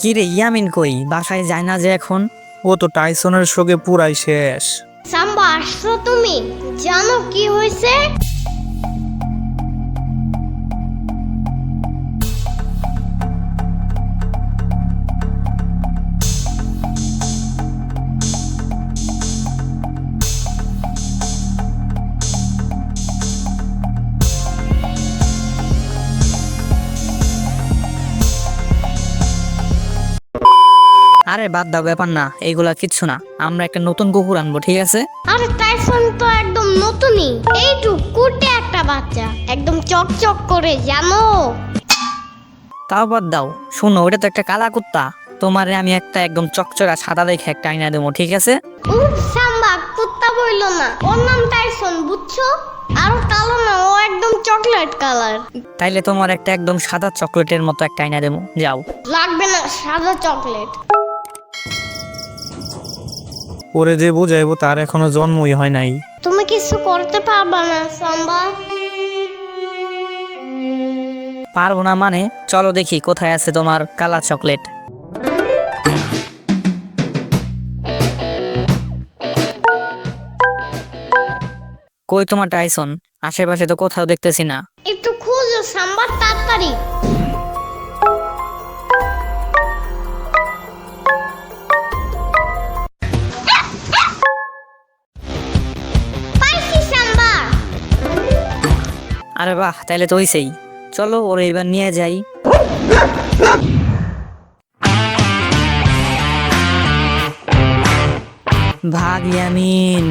কি রে ইয়ামিন কই? বাসায় যায় না যে এখন? ও তো টাইসনের শোকে পুরাই শেষ। সাম্বা আসছো তুমি? জানো কি হয়েছে? আরে বাদ দাও, ব্যাপার না, এইগুলা কিচ্ছু না। আমরা একটা নতুন কুকুর আনবো, ঠিক আছে? আরে টাইসন তো একদম নতুনই, কুটে একটা বাচ্চা, একদম চকচক করে, জানো? তাও বাদ দাও, শোনো, ওটা তো একটা কালা কুত্তা। তোমারে আমি একটা একদম চকচকা সাদা দেখে একটা আইনা দেবো, ঠিক আছে? উফ সাম্বা, কুত্তা বইলো না, ওর নাম টাইসন, বুঝছো? আর কালো না, ও একদম চকলেট কালার। তাইলে তোমার একটা একদম সাদা চকলেটের মতো একটা আইনা দেবো, যাও। লাগবে না সাদা চকলেট। ওরে যে বুঝাইবো তার এখনো জন্মই হয় নাই। তুমি কিছু করতে পারবা না সাম্বা। পারবো না মানে? চলো দেখি কোথায় আছে তোমার কালা চকলেট। কই তোমার টাইসন? আশেপাশে তো কোথাও দেখতেছি না। একটু খুঁজো সাম্বা, তাড়াতাড়ি। পাইছি সাম্বা। আরে বাহ, তাইলে তো হইছেই। চলো ওরে এবার নিয়ে যাই। ভাগ ইয়ামিন।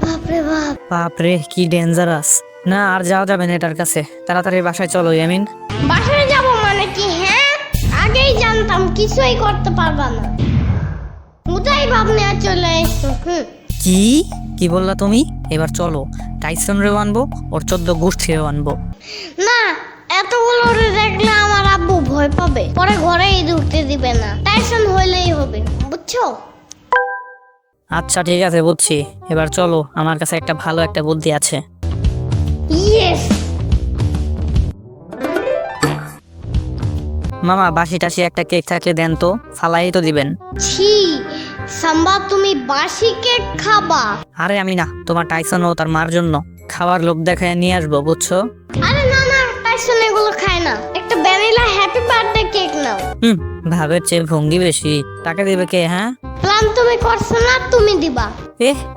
বাপরে বাপ। বাপরে কি ডেঞ্জারাস! না আর যাওয়া যাবে না এটার কাছে, তাড়াতাড়ি বাসায় চলো ইয়ামিন। বাসায় যাব মানে কি? হ্যাঁ, আগেই জানতাম কিছুই করতে পারবা না। উদাই ভাবনে চলে এসো। কি কি বললা তুমি? এবার চলো, টাইসন রেও আনবো, ওর 14 গোষ্ঠীও আনবো। না, এতগুলো ওরে দেখলে আমার আব্বু ভয় পাবে, পরে ঘরেই ঢুকতে দিবে না। টাইসন হইলেই হবে, বুঝছো? আচ্ছা ঠিক আছে, বুঝছি। এবার চলো, আমার কাছে একটা ভালো একটা বুদ্ধি আছে। ইয়েস। মামা, বাসি টাসি একটা কেক থাকলে দেন তো, ফালাই তো দিবেন। ছি সাম্বা, তুমি বাসি কেক খাবা? আরে আমি না, তোমার টাইসন ও তার মার জন্য খাবার লোভ দেখায় নিয়ে আসবো, বুঝছো? আরে না না, টাইসন এগুলো খায় না। একটা ভ্যানিলা হ্যাপি বার্থডে কেক নাও। ভাবের চেয়ে ভঙ্গি বেশি। টাকা দিবে কে? হ্যাঁ, প্ল্যান তুমি করছো না, তুমি দিবা।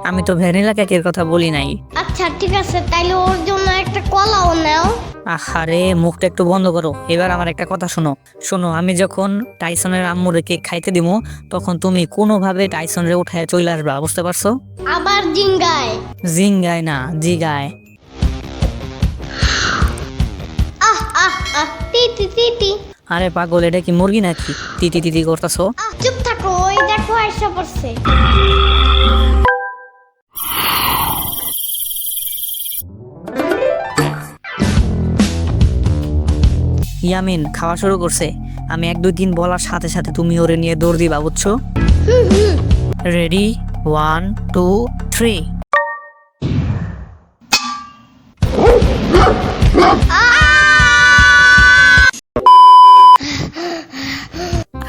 আমি তো ভ্যানিলা কেকের কথা বলি নাই। আচ্ছা ঠিক আছে, তাইলে ওর জন্য একটা কলাও নাও। আহারে, মুখটা একটু বন্ধ করো। এবার আমার একটা কথা শোনো। শোনো, আমি যখন টাইসনের আম্মুরে কেক খাইতে দিব, তখন তুমি কোনোভাবে টাইসনরে উঠায় চলে আসবা, বুঝতে পারছো? আবার জিঙ্গায়? জিঙ্গায় না, জিগায়। আহ আহ আহ, তিতি তিতি। আরে পাগল, এটা কি মুরগি নাকি তিতি তিতি করতেছো? চুপ থাকো, ওই দেখো এসে পড়ছে। ইয়ামিন খাওয়া শুরু করছে। আমি 1 2 3 বলার সাথে সাথে তুমি ওরে নিয়ে দৌড় দিবা, বুঝছো? রেডি, 1 2 3।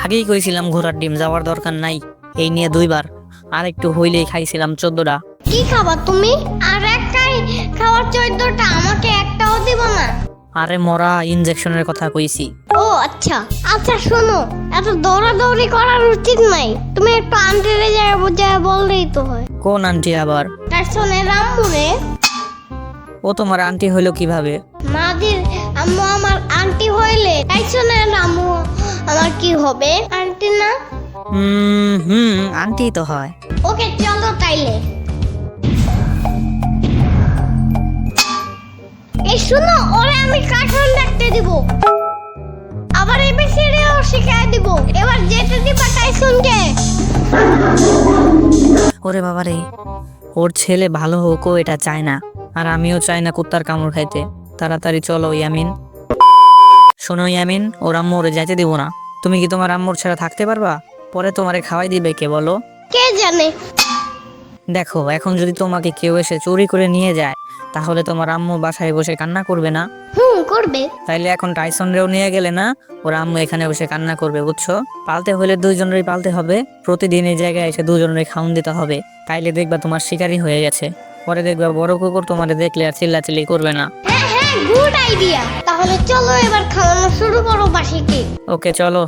আগেই কইছিলাম ঘোড়ার ডিম যাওয়ার দরকার নাই, এই নিয়ে 2 বার। আর একটু হইলেই খাইছিলাম 14টা। কি খাবা তুমি? আর একটাই খাওয়ার 14টা, আমাকে একটাও দিব না? আরে মরা ইনজেকশনের কথা কইছি। ও আচ্ছা আচ্ছা, শোনো, এত দৌড়াদৌড়ি করার উচিত নাই। তুমি একটু আন্টিরে যায় বুঝায় বললেই তো হয়। কোন আন্টি আবার? টাইসনের আম্মুরে। ও তোমার আন্টি হইলো কিভাবে? মাদির আম্মু আমার আন্টি হইলে টাইসনের আম্মু আমার কি হবে? আন্টি না? আন্টি তো হয়। ওকে চলো তাইলে। এই শুনো, ওরে আমি কার্টুন দেখতে দিব, আবার এবিসিডিও শিখাই দিব। এবার যেতে দিবা টাইসনকে। ওরে বাবারে, ওর ছেলে ভালো হোক, ও এটা চায় না। আর আমিও চাই না কুত্তার কামড় খাইতে। তাড়াতাড়ি চলো ইয়ামিন। শোনো ইয়ামিন, ওর আম্মু ওরে যাইতে দিব না। তুমি কি তোমার আম্মুর ছাড়া থাকতে পারবা? পরে তোমারে খাওয়াই দিবে কে বলো? কে জানে। দেখো, এখন যদি তোমাকে কেউ এসে চুরি করে নিয়ে যায়, তাহলে তোমার আম্মু বাসায় বসে কান্না করবে না? করবে। তাইলে এখন টাইসন রেও নিয়ে গেলে না, ওর আম্মু এখানে বসে কান্না করবে, বুঝছো? পালতে হলে দুইজনেরই পালতে হবে, প্রতিদিন এই জায়গায় এসে দুজনেরই খাওন দিতে হবে। তাইলে দেখবা তোমার শিকারই হয়ে গেছে। পরে দেখবা বড় কুকুর তোমাদের দেখলে আর চিল্লাচিল্লি করবে না। হ্যাঁ হ্যাঁ, গুড আইডিয়া। তাহলে চলো এবার খাওয়ানো শুরু করো বাসিকে। ওকে চলো।